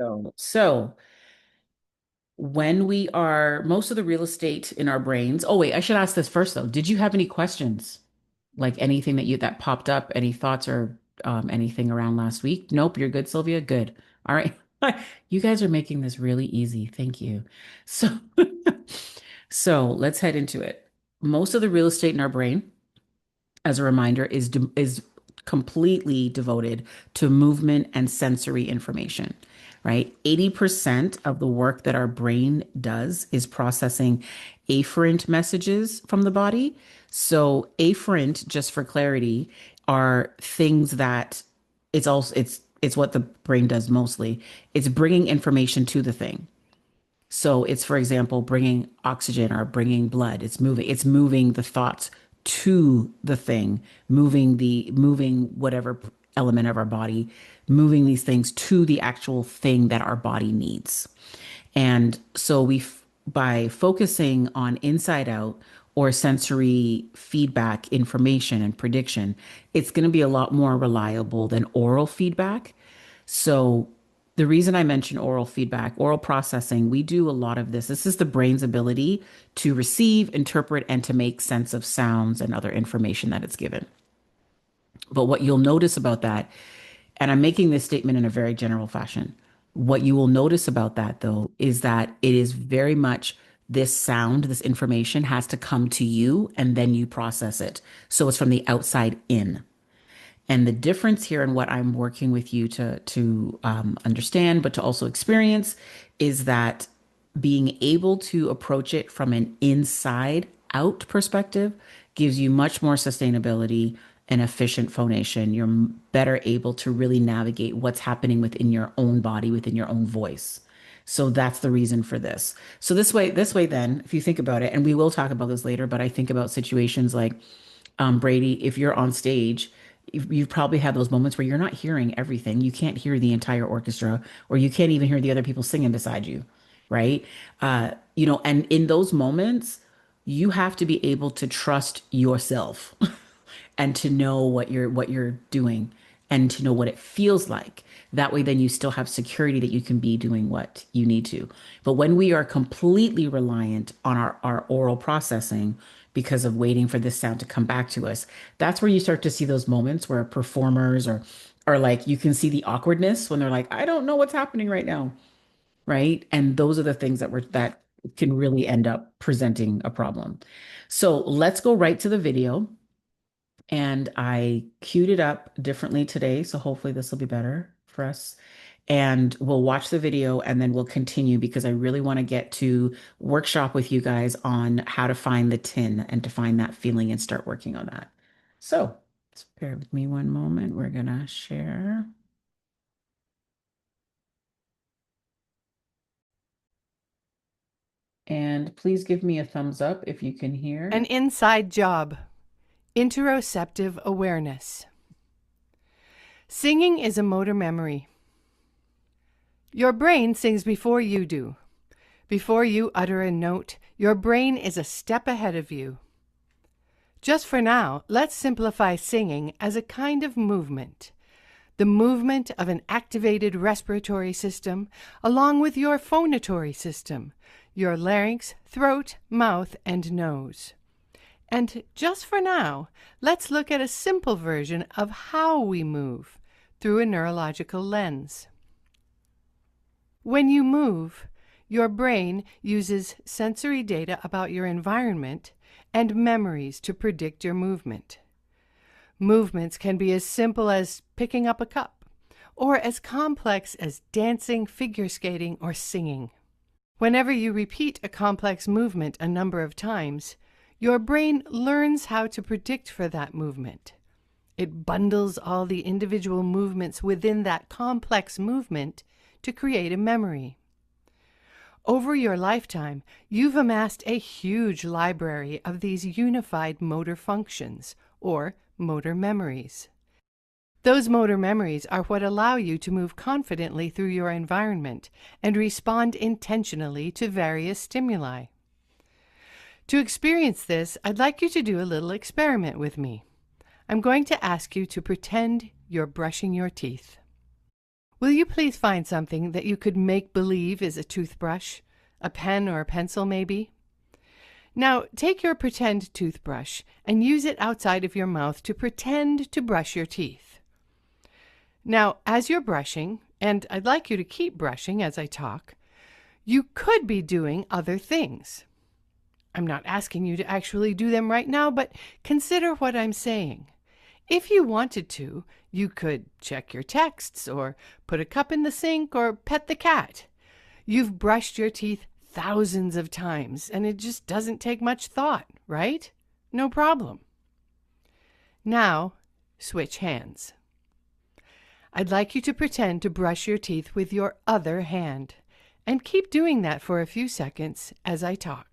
go. So when we are most of the real estate in our brains. Oh, wait, I should ask this first though. Did you have any questions? Like anything that popped up, any thoughts or anything around last week? Nope, you're good, Sylvia. Good. All right. You guys are making this really easy. Thank you. So so let's head into it. Most of the real estate in our brain, as a reminder, is completely devoted to movement and sensory information, right? 80% of the work that our brain does is processing afferent messages from the body. So afferent, just for clarity, are things that it's what the brain does mostly. It's bringing information to the thing. So it's, for example, bringing oxygen or bringing blood. It's moving the thoughts to the thing, moving whatever element of our body, moving these things to the actual thing that our body needs. And so by focusing on inside out or sensory feedback information and prediction, it's going to be a lot more reliable than oral feedback. So the reason I mention oral feedback, oral processing, we do a lot of this. This is the brain's ability to receive, interpret, and to make sense of sounds and other information that it's given. But what you'll notice about that, and I'm making this statement in a very general fashion, what you will notice about that though is that it is very much this sound, this information has to come to you and then you process it. So it's from the outside in. And the difference here in what I'm working with you to understand, but to also experience, is that being able to approach it from an inside out perspective gives you much more sustainability and efficient phonation. You're better able to really navigate what's happening within your own body, within your own voice. So that's the reason for this. So this way, then, if you think about it, and we will talk about this later, but I think about situations like Brady, if you're on stage, you've probably had those moments where you're not hearing everything. You can't hear the entire orchestra, or you can't even hear the other people singing beside you, right? And in those moments, you have to be able to trust yourself and to know what you're doing and to know what it feels like. That way, then you still have security that you can be doing what you need to. But when we are completely reliant on our oral processing because of waiting for this sound to come back to us, that's where you start to see those moments where performers or like you can see the awkwardness when they're like, I don't know what's happening right now, right? And those are the things that can really end up presenting a problem. So let's go right to the video. And I queued it up differently today, so hopefully this will be better for us. And we'll watch the video and then we'll continue because I really want to get to workshop with you guys on how to find the tin and to find that feeling and start working on that. So just bear with me one moment. We're gonna share. And please give me a thumbs up if you can An hear. inside job. Interoceptive awareness. Singing is a motor memory. Your brain sings before you do. Before you utter a note, your brain is a step ahead of you. Just for now, let's simplify singing as a kind of movement. The movement of an activated respiratory system along with your phonatory system, your larynx, throat, mouth, and nose. And just for now, let's look at a simple version of how we move through a neurological lens. When you move, your brain uses sensory data about your environment and memories to predict your movement. Movements can be as simple as picking up a cup, or as complex as dancing, figure skating, or singing. Whenever you repeat a complex movement a number of times, your brain learns how to predict for that movement. It bundles all the individual movements within that complex movement to create a memory. Over your lifetime, you've amassed a huge library of these unified motor functions, or motor memories. Those motor memories are what allow you to move confidently through your environment and respond intentionally to various stimuli. To experience this, I'd like you to do a little experiment with me. I'm going to ask you to pretend you're brushing your teeth. Will you please find something that you could make believe is a toothbrush? A pen or a pencil, maybe? Now, take your pretend toothbrush and use it outside of your mouth to pretend to brush your teeth. Now, as you're brushing, and I'd like you to keep brushing as I talk, you could be doing other things. I'm not asking you to actually do them right now, but consider what I'm saying. If you wanted to, you could check your texts, or put a cup in the sink, or pet the cat. You've brushed your teeth thousands of times, and it just doesn't take much thought, right? No problem. Now, switch hands. I'd like you to pretend to brush your teeth with your other hand, and keep doing that for a few seconds as I talk.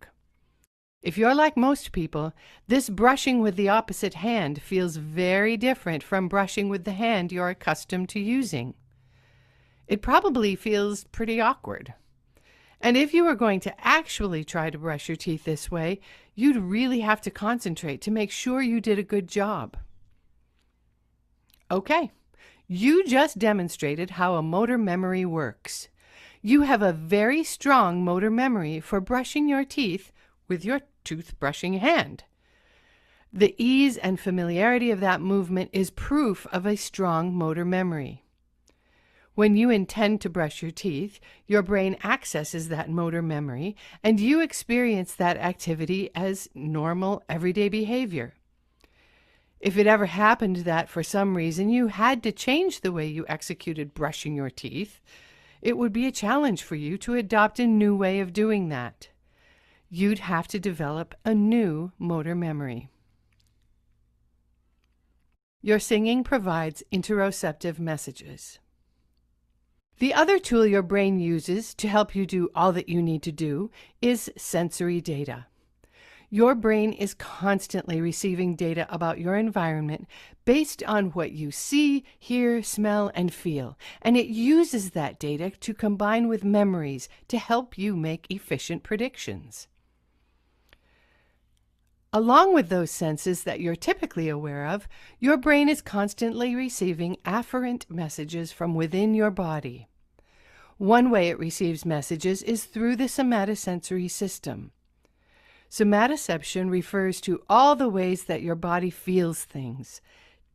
If you're like most people, this brushing with the opposite hand feels very different from brushing with the hand you're accustomed to using. It probably feels pretty awkward. And if you were going to actually try to brush your teeth this way, you'd really have to concentrate to make sure you did a good job. Okay, you just demonstrated how a motor memory works. You have a very strong motor memory for brushing your teeth with your toothbrushing hand. The ease and familiarity of that movement is proof of a strong motor memory. When you intend to brush your teeth, your brain accesses that motor memory, and you experience that activity as normal, everyday behavior. If it ever happened that for some reason you had to change the way you executed brushing your teeth, it would be a challenge for you to adopt a new way of doing that. You'd have to develop a new motor memory. Your singing provides interoceptive messages. The other tool your brain uses to help you do all that you need to do is sensory data. Your brain is constantly receiving data about your environment based on what you see, hear, smell, and feel, and it uses that data to combine with memories to help you make efficient predictions. Along with those senses that you're typically aware of, your brain is constantly receiving afferent messages from within your body. One way it receives messages is through the somatosensory system. Somatoception refers to all the ways that your body feels things: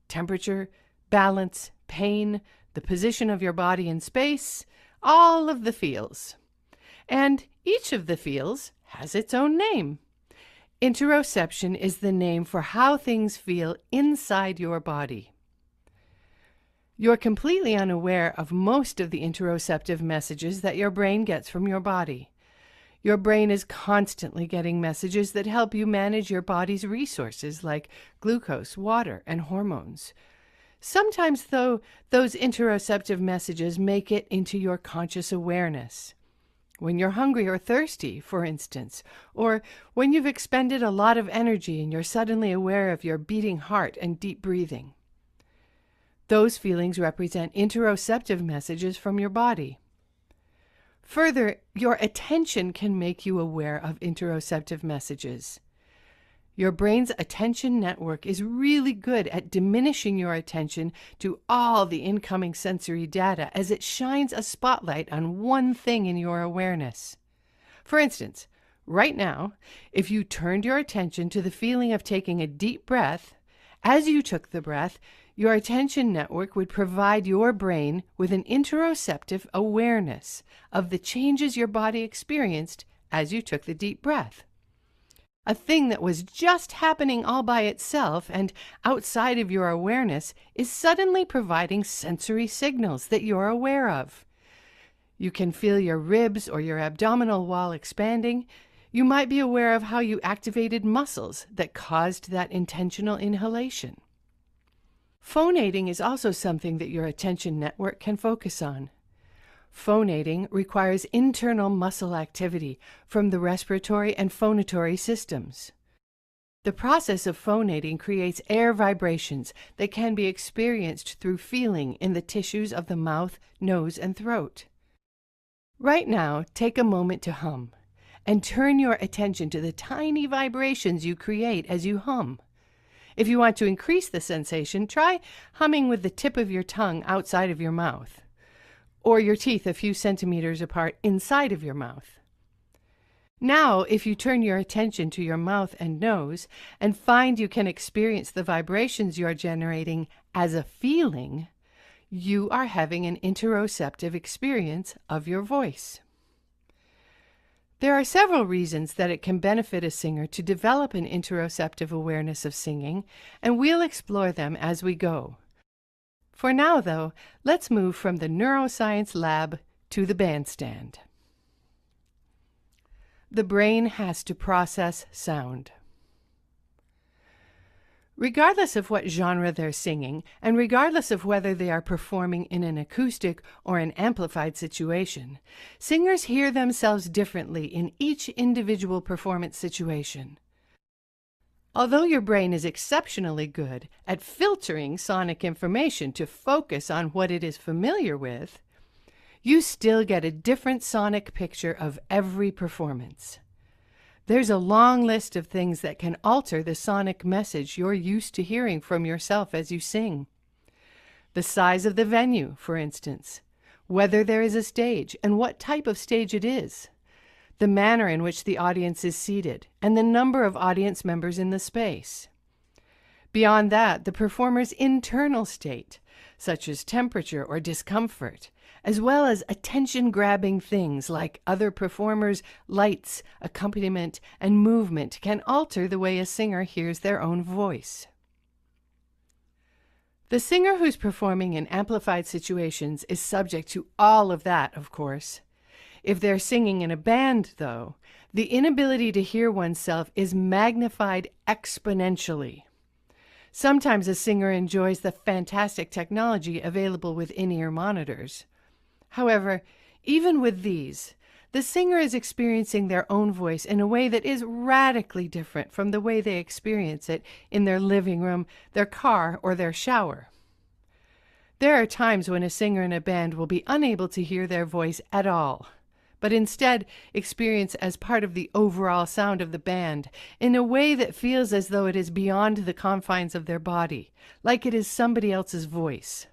temperature, balance, pain, the position of your body in space, all of the feels. And each of the feels has its own name. Interoception is the name for how things feel inside your body. You're completely unaware of most of the interoceptive messages that your brain gets from your body. Your brain is constantly getting messages that help you manage your body's resources like glucose, water, and hormones. Sometimes, though, those interoceptive messages make it into your conscious awareness. When you're hungry or thirsty, for instance, or when you've expended a lot of energy and you're suddenly aware of your beating heart and deep breathing. Those feelings represent interoceptive messages from your body. Further, your attention can make you aware of interoceptive messages. Your brain's attention network is really good at diminishing your attention to all the incoming sensory data as it shines a spotlight on one thing in your awareness. For instance, right now, if you turned your attention to the feeling of taking a deep breath, as you took the breath, your attention network would provide your brain with an interoceptive awareness of the changes your body experienced as you took the deep breath. A thing that was just happening all by itself and outside of your awareness is suddenly providing sensory signals that you're aware of. You can feel your ribs or your abdominal wall expanding. You might be aware of how you activated muscles that caused that intentional inhalation. Phonating is also something that your attention network can focus on. Phonating requires internal muscle activity from the respiratory and phonatory systems. The process of phonating creates air vibrations that can be experienced through feeling in the tissues of the mouth, nose, and throat. Right now, take a moment to hum, and turn your attention to the tiny vibrations you create as you hum. If you want to increase the sensation, try humming with the tip of your tongue outside of your mouth. or your teeth a few centimeters apart inside of your mouth. Now, if you turn your attention to your mouth and nose and find you can experience the vibrations you're generating as a feeling, you are having an interoceptive experience of your voice. There are several reasons that it can benefit a singer to develop an interoceptive awareness of singing, and we'll explore them as we go. For now, though, let's move from the neuroscience lab to the bandstand. The brain has to process sound. Regardless of what genre they're singing, and regardless of whether they are performing in an acoustic or an amplified situation, singers hear themselves differently in each individual performance situation. Although your brain is exceptionally good at filtering sonic information to focus on what it is familiar with, you still get a different sonic picture of every performance. There's a long list of things that can alter the sonic message you're used to hearing from yourself as you sing. The size of the venue, for instance, whether there is a stage and what type of stage it is, the manner in which the audience is seated, and the number of audience members in the space. Beyond that, the performer's internal state, such as temperature or discomfort, as well as attention-grabbing things like other performers' lights, accompaniment, and movement can alter the way a singer hears their own voice. The singer who's performing in amplified situations is subject to all of that, of course. If they're singing in a band, though, the inability to hear oneself is magnified exponentially. Sometimes a singer enjoys the fantastic technology available with in-ear monitors. However, even with these, the singer is experiencing their own voice in a way that is radically different from the way they experience it in their living room, their car, or their shower. There are times when a singer in a band will be unable to hear their voice at all, but instead experience as part of the overall sound of the band in a way that feels as though it is beyond the confines of their body, like it is somebody else's voice.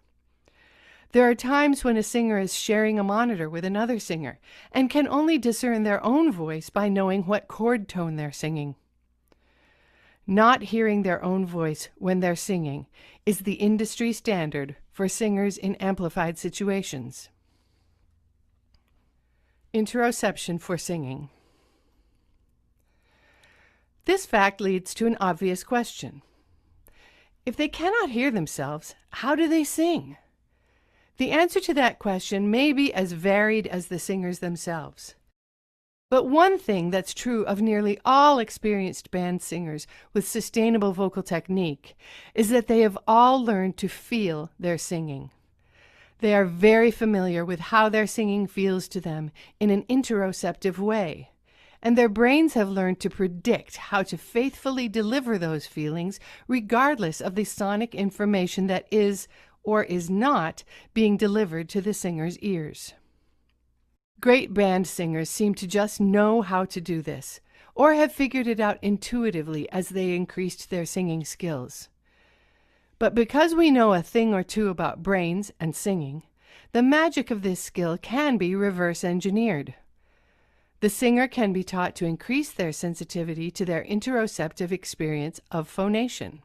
There are times when a singer is sharing a monitor with another singer and can only discern their own voice by knowing what chord tone they're singing. Not hearing their own voice when they're singing is the industry standard for singers in amplified situations. Interoception for singing. This fact leads to an obvious question. If they cannot hear themselves, how do they sing? The answer to that question may be as varied as the singers themselves. But one thing that's true of nearly all experienced band singers with sustainable vocal technique is that they have all learned to feel their singing. They are very familiar with how their singing feels to them in an interoceptive way, and their brains have learned to predict how to faithfully deliver those feelings regardless of the sonic information that is or is not being delivered to the singer's ears. Great band singers seem to just know how to do this, or have figured it out intuitively as they increased their singing skills. But because we know a thing or two about brains and singing, the magic of this skill can be reverse engineered. The singer can be taught to increase their sensitivity to their interoceptive experience of phonation.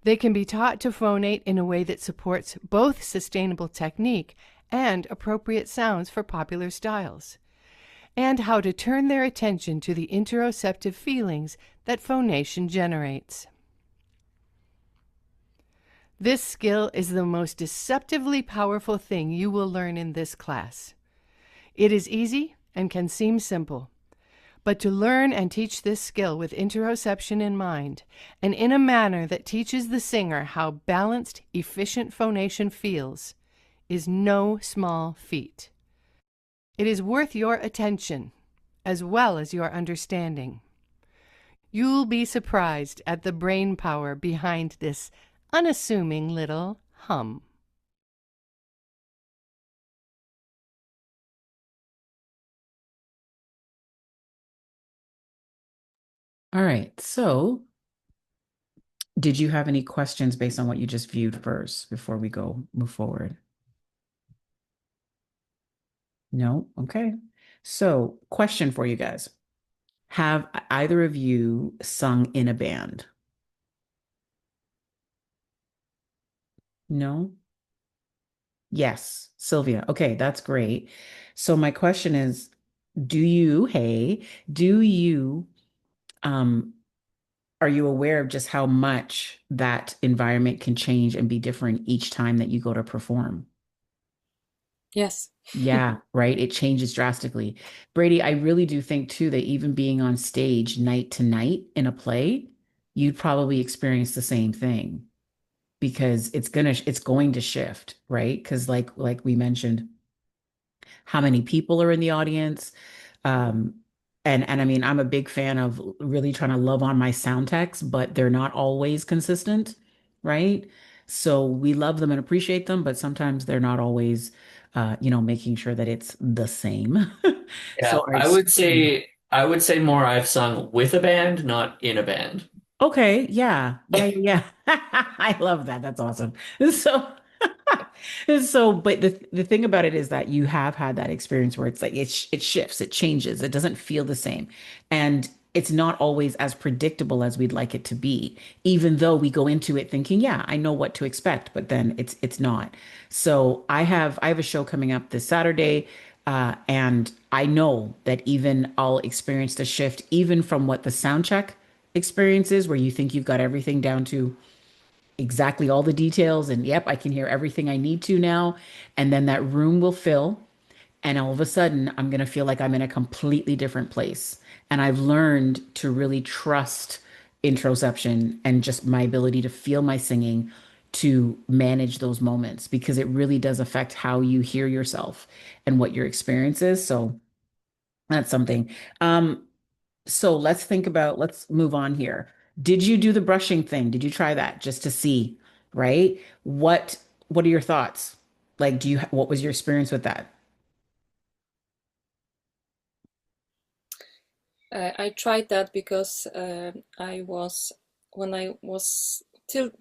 They can be taught to phonate in a way that supports both sustainable technique and appropriate sounds for popular styles, and how to turn their attention to the interoceptive feelings that phonation generates. This skill is the most deceptively powerful thing you will learn in this class. It is easy and can seem simple. But to learn and teach this skill with interoception in mind, and in a manner that teaches the singer how balanced, efficient phonation feels, is no small feat. It is worth your attention, as well as your understanding. You'll be surprised at the brain power behind this unassuming little hum. All right. So, did you have any questions based on what you just viewed first before we go move forward? No? Okay. So, question for you guys. Have either of you sung in a band? No? Yes. Sylvia. Okay, that's great. So my question is, do you um are you aware of just how much that environment can change and be different each time that you go to perform? Yes. Yeah, right. It changes drastically. Brady, I really do think too that even being on stage night to night in a play, you'd probably experience the same thing because it's going to shift, right? Because like we mentioned, how many people are in the audience. Um, and I mean, I'm a big fan of really trying to love on my sound techs, but they're not always consistent, right? So we love them and appreciate them, but sometimes they're not always, making sure that it's the same. So Yeah, our experience. I would say more I've sung with a band, not in a band. Okay, yeah, yeah, yeah, yeah. I love that. That's awesome. So, but the thing about it is that you have had that experience where it's like it shifts, it changes, it doesn't feel the same, and it's not always as predictable as we'd like it to be. Even though we go into it thinking, yeah, I know what to expect, but then it's not. So I have a show coming up this Saturday. And I know that even I'll experience the shift, even from what the sound check experiences, where you think you've got everything down to exactly all the details and yep, I can hear everything I need to now. And then that room will fill. And all of a sudden, I'm going to feel like I'm in a completely different place. And I've learned to really trust introception and just my ability to feel my singing to manage those moments because it really does affect how you hear yourself and what your experience is. So that's something. Um, so let's move on here. Did you do the brushing thing? Did you try that just to see, right? What are your thoughts? Like, what was your experience with that? I tried that because I was when I was till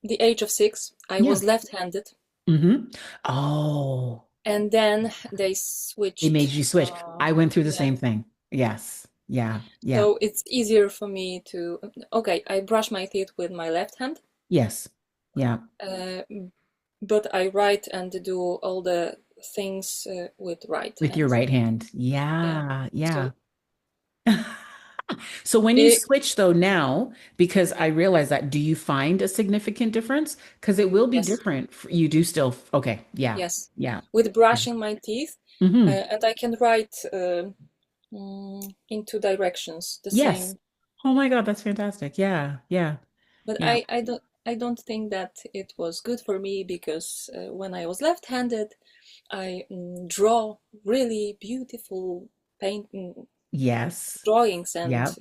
the age of 6, I Yeah. was left-handed, Mm-hmm. Oh, and then they it made switched. you switch. I went through the Yeah, same thing. Yes. Yeah. Yeah. so it's easier for me to. Okay, I brush my teeth with my left hand, Yes. Yeah. uh, but I write and do all the things with right With your hand. right hand. Yeah. Yeah. So Yeah. So when you it switch though now, because I realize that, do you find a significant difference? Because it will be yes, different. You do still, okay, yeah, yes, yeah. with brushing my teeth, Hmm. and I can write in two directions the Yes. same. Oh my God, that's fantastic. Yeah, yeah, But yeah. I don't think that it was good for me because when I was left-handed, I draw really beautiful paint Yes. drawings, and Yeah,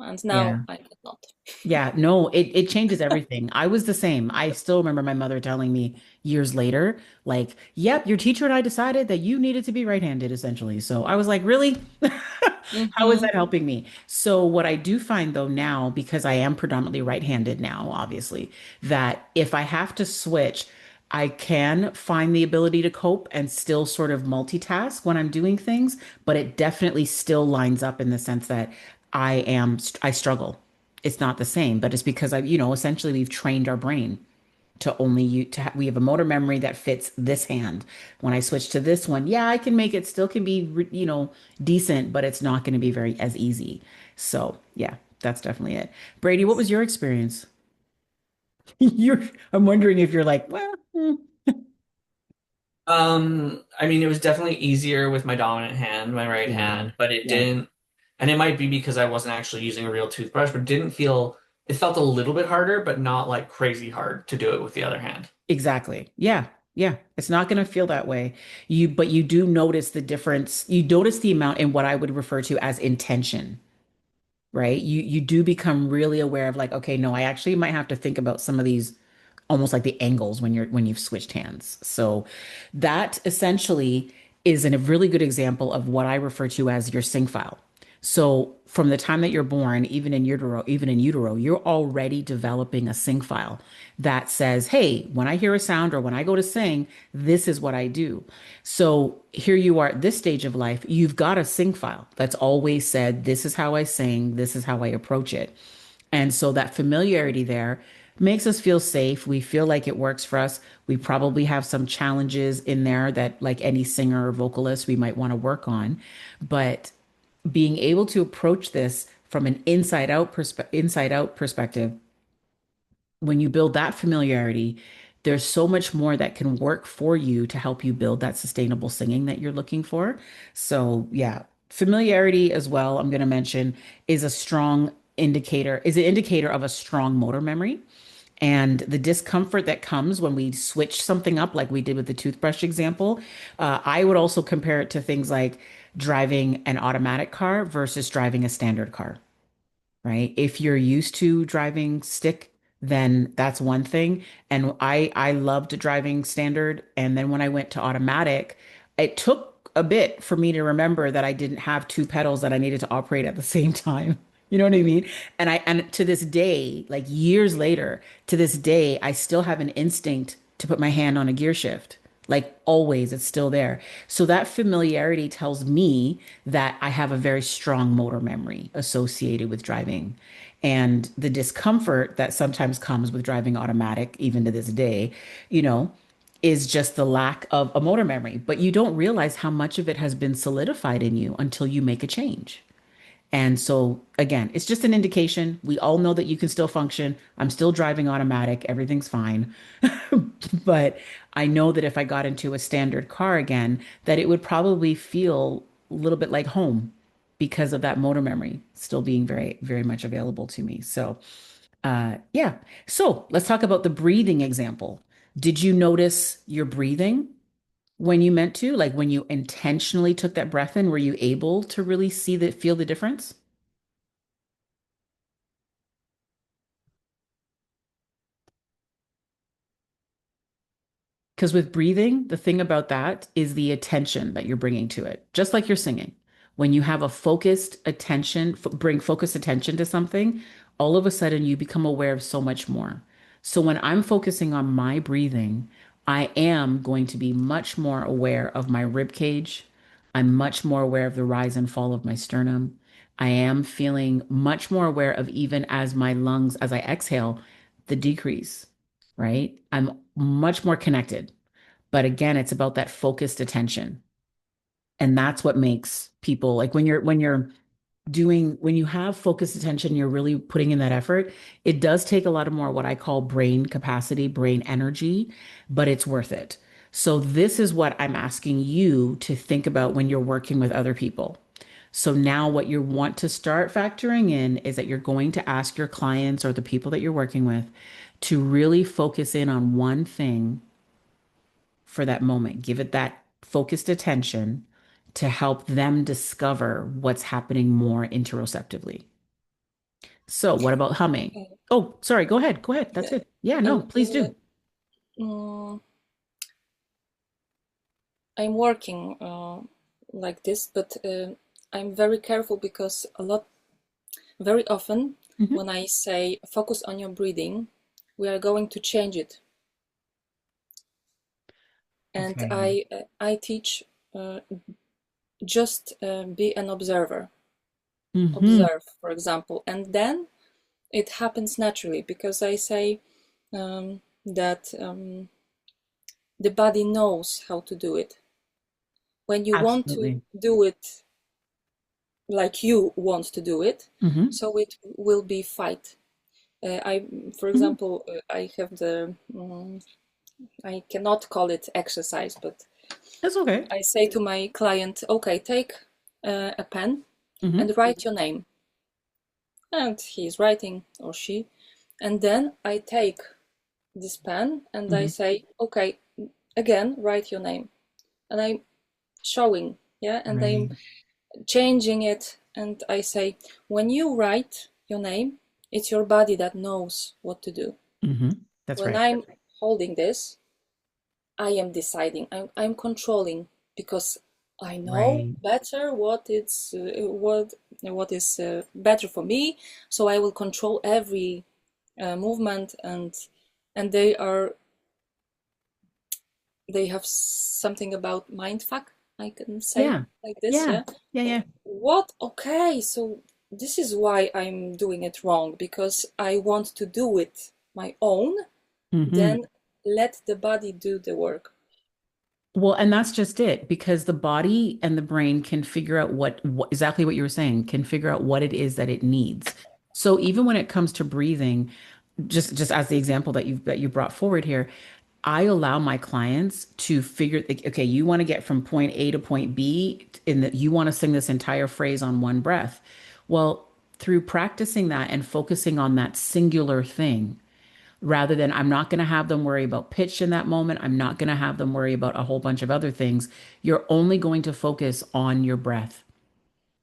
and now yeah. I cannot. Yeah, no, it changes everything. I was the same. I still remember my mother telling me years later, like, "Yep, your teacher and I decided that you needed to be right-handed, essentially." So I was like, "Really? How is Hmm. that helping me?" So what I do find though now, because I am predominantly right-handed now, obviously, that if I have to switch, I can find the ability to cope and still sort of multitask when I'm doing things, but it definitely still lines up in the sense that I struggle. It's not the same, but it's because essentially we've trained our brain to only we have a motor memory that fits this hand. When I switch to this one, yeah, I can make it still can be, decent, but it's not going to be very as easy. So, yeah, that's definitely it. Brady, what was Yes. your experience? I'm wondering if you're like, well, I mean, it was definitely easier with my dominant hand, my right yeah, hand, but it yeah, didn't, and it might be because I wasn't actually using a real toothbrush, but it felt a little bit harder, but not like crazy hard to do it with the other hand. exactly. Yeah, yeah. It's not going to feel that way. But you do notice the difference. You notice the amount in what I would refer to as intention, right? You do become really aware of like, okay, no, I actually might have to think about some of these almost like the angles when you've switched hands. So that essentially is a really good example of what I refer to as your sync file. So from the time that you're born, even in utero, you're already developing a sing file that says, hey, when I hear a sound or when I go to sing, this is what I do. So here you are at this stage of life, you've got a sing file that's always said, this is how I sing, this is how I approach it. And so that familiarity there makes us feel safe. We feel like it works for us. We probably have some challenges in there that, like any singer or vocalist, we might want to work on. But being able to approach this from an inside out perspective, when you build that familiarity, there's so much more that can work for you to help you build that sustainable singing that you're looking for. So, yeah, familiarity as well, I'm going to mention, is an indicator of a strong motor memory. And the discomfort that comes when we switch something up, like we did with the toothbrush example, I would also compare it to things like driving an automatic car versus driving a standard car, right? If you're used to driving stick, then that's one thing. And I loved driving standard. And then when I went to automatic, it took a bit for me to remember that I didn't have two pedals that I needed to operate at the same time. You know what I mean? And to this day, like years later, to this day, I still have an instinct to put my hand on a gear shift. Like always, it's still there. So that familiarity tells me that I have a very strong motor memory associated with driving. And the discomfort that sometimes comes with driving automatic, even to this day, you know, is just the lack of a motor memory. But you don't realize how much of it has been solidified in you until you make a change. And so, again, it's just an indication. We all know that you can still function. I'm still driving automatic. Everything's fine. But I know that if I got into a standard car again, that it would probably feel a little bit like home because of that motor memory still being very, very much available to me. So, yeah. So let's talk about the breathing example. Did you notice your breathing when you meant to? Like when you intentionally took that breath in, were you able to really feel the difference? Because with breathing, the thing about that is the attention that you're bringing to it, just like you're singing. When you have a focused attention, bring focused attention to something, all of a sudden you become aware of so much more. So when I'm focusing on my breathing, I am going to be much more aware of my rib cage. I'm much more aware of the rise and fall of my sternum. I am feeling much more aware of, even as my lungs, as I exhale, the decrease, right? I'm much more connected. But again, it's about that focused attention. And that's what makes people, like, when you have focused attention, you're really putting in that effort. It does take a lot of more what I call brain capacity, brain energy, but it's worth it. So this is what I'm asking you to think about when you're working with other people. So now what you want to start factoring in is that you're going to ask your clients or the people that you're working with to really focus in on one thing for that moment. Give it that focused attention to help them discover what's happening more interoceptively. So, what about humming? Uh, Oh, sorry, go ahead. Go ahead. That's yeah, it. Yeah, no, and please do. I'm working like this, but I'm very careful because very often, Hmm. when I say focus on your breathing, we are going to change it, and Okay. I teach uh, just be an observer, Hmm. observe, for example, and then it happens naturally because I say that the body knows how to do it. When you want to Absolutely. do it like you want to do it, Hmm. so it will be fight. For Hmm. example, I have I cannot call it exercise, but That's okay. I say to my client, okay, take a pen Hmm. and write your name. And he's writing, or she. And then I take this pen and I Hmm. say, okay, again, write your name. And I'm showing, yeah, and I'm Right. changing it. And I say, when you write your name, it's your body that knows what to do. Hmm. That's When right. I'm holding this, I am deciding, I'm controlling because I know Right. better what is better for me, so I will control every movement, and they have something about mindfuck, I can say Yeah. like this, Yeah. yeah. Yeah. Yeah. What? Okay, so this is why I'm doing it wrong, because I want to do it my own, Hmm. then let the body do the work. Well, and that's just it, because the body and the brain can figure out what exactly what you were saying, can figure out what it is that it needs. So even when it comes to breathing, just as the example that you brought forward here, I allow my clients to figure, like, okay, you want to get from point A to point B, in that you want to sing this entire phrase on one breath. Well, through practicing that and focusing on that singular thing, rather than I'm not going to have them worry about pitch in that moment. I'm not going to have them worry about a whole bunch of other things. You're only going to focus on your breath.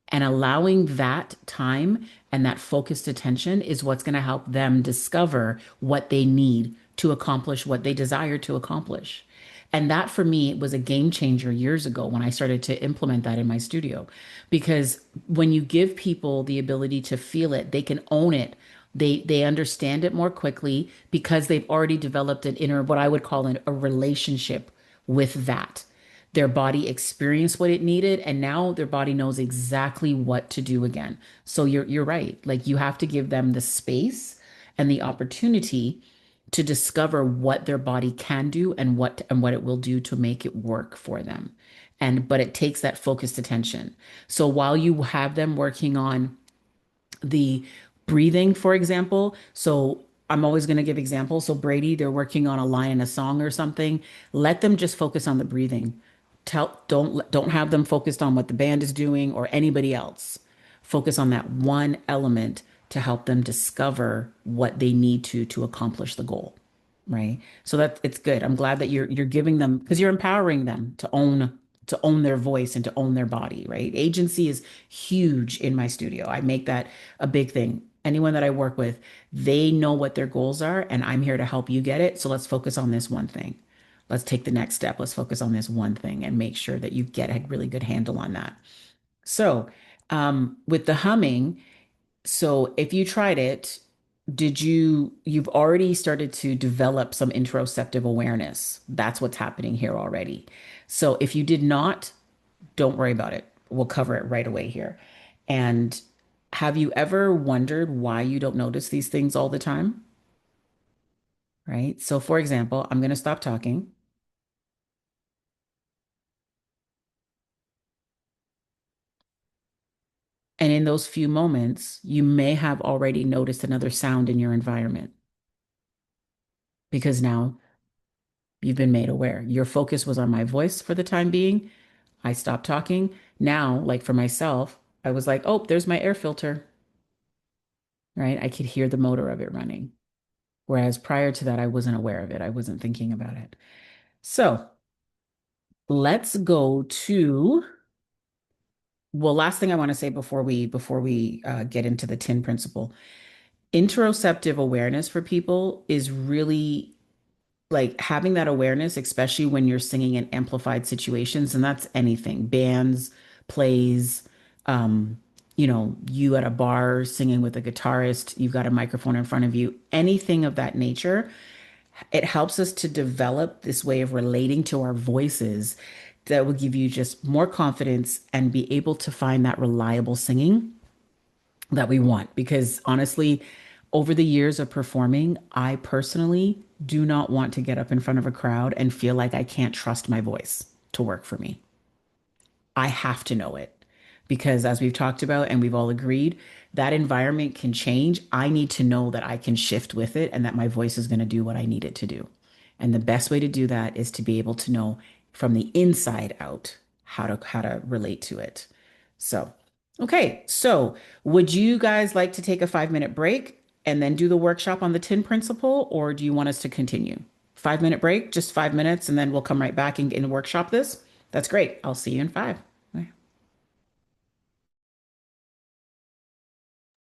And allowing that time and that focused attention is what's going to help them discover what they need to accomplish what they desire to accomplish. And that for me was a game changer years ago when I started to implement that in my studio. Because when you give people the ability to feel it, they can own it. They understand it more quickly because they've already developed an inner, what I would call a relationship with that. Their body experienced what it needed, and now their body knows exactly what to do again. So you're right. Like, you have to give them the space and the opportunity to discover what their body can do and what it will do to make it work for them. And but it takes that focused attention. So while you have them working on the breathing, for example. So I'm always going to give examples. So Brady, they're working on a line in a song or something. Let them just focus on the breathing. Don't have them focused on what the band is doing or anybody else. Focus on that one element to help them discover what they need to accomplish the goal. Right. So that it's good. I'm glad that you're giving them, because you're empowering them to own their voice and to own their body, right? Agency is huge in my studio. I make that a big thing. Anyone that I work with, they know what their goals are, and I'm here to help you get it. So let's focus on this one thing. Let's take the next step. Let's focus on this one thing and make sure that you get a really good handle on that. So, with the humming, so if you tried it, you've already started to develop some interoceptive awareness. That's what's happening here already. So if you did not, don't worry about it. We'll cover it right away here. And have you ever wondered why you don't notice these things all the time? Right? So for example, I'm going to stop talking. And in those few moments, you may have already noticed another sound in your environment because now you've been made aware. Your focus was on my voice for the time being. I stopped talking. Now, like for myself, I was like, oh, there's my air filter, right? I could hear the motor of it running. Whereas prior to that, I wasn't aware of it. I wasn't thinking about it. So let's go to, well, last thing I want to say before we get into the tin principle. Interoceptive awareness for people is really like having that awareness, especially when you're singing in amplified situations, and that's anything, bands, plays, um, you at a bar singing with a guitarist, you've got a microphone in front of you, anything of that nature. It helps us to develop this way of relating to our voices that will give you just more confidence and be able to find that reliable singing that we want. Because honestly, over the years of performing, I personally do not want to get up in front of a crowd and feel like I can't trust my voice to work for me. I have to know it because, as we've talked about and we've all agreed, that environment can change. I need to know that I can shift with it and that my voice is going to do what I need it to do. And the best way to do that is to be able to know from the inside out how to relate to it. So, okay. So, would you guys like to take a 5 minute break and then do the workshop on the tin principle, or do you want us to continue? 5 minute break, just 5 minutes, and then we'll come right back and workshop this. That's great. I'll see you in five.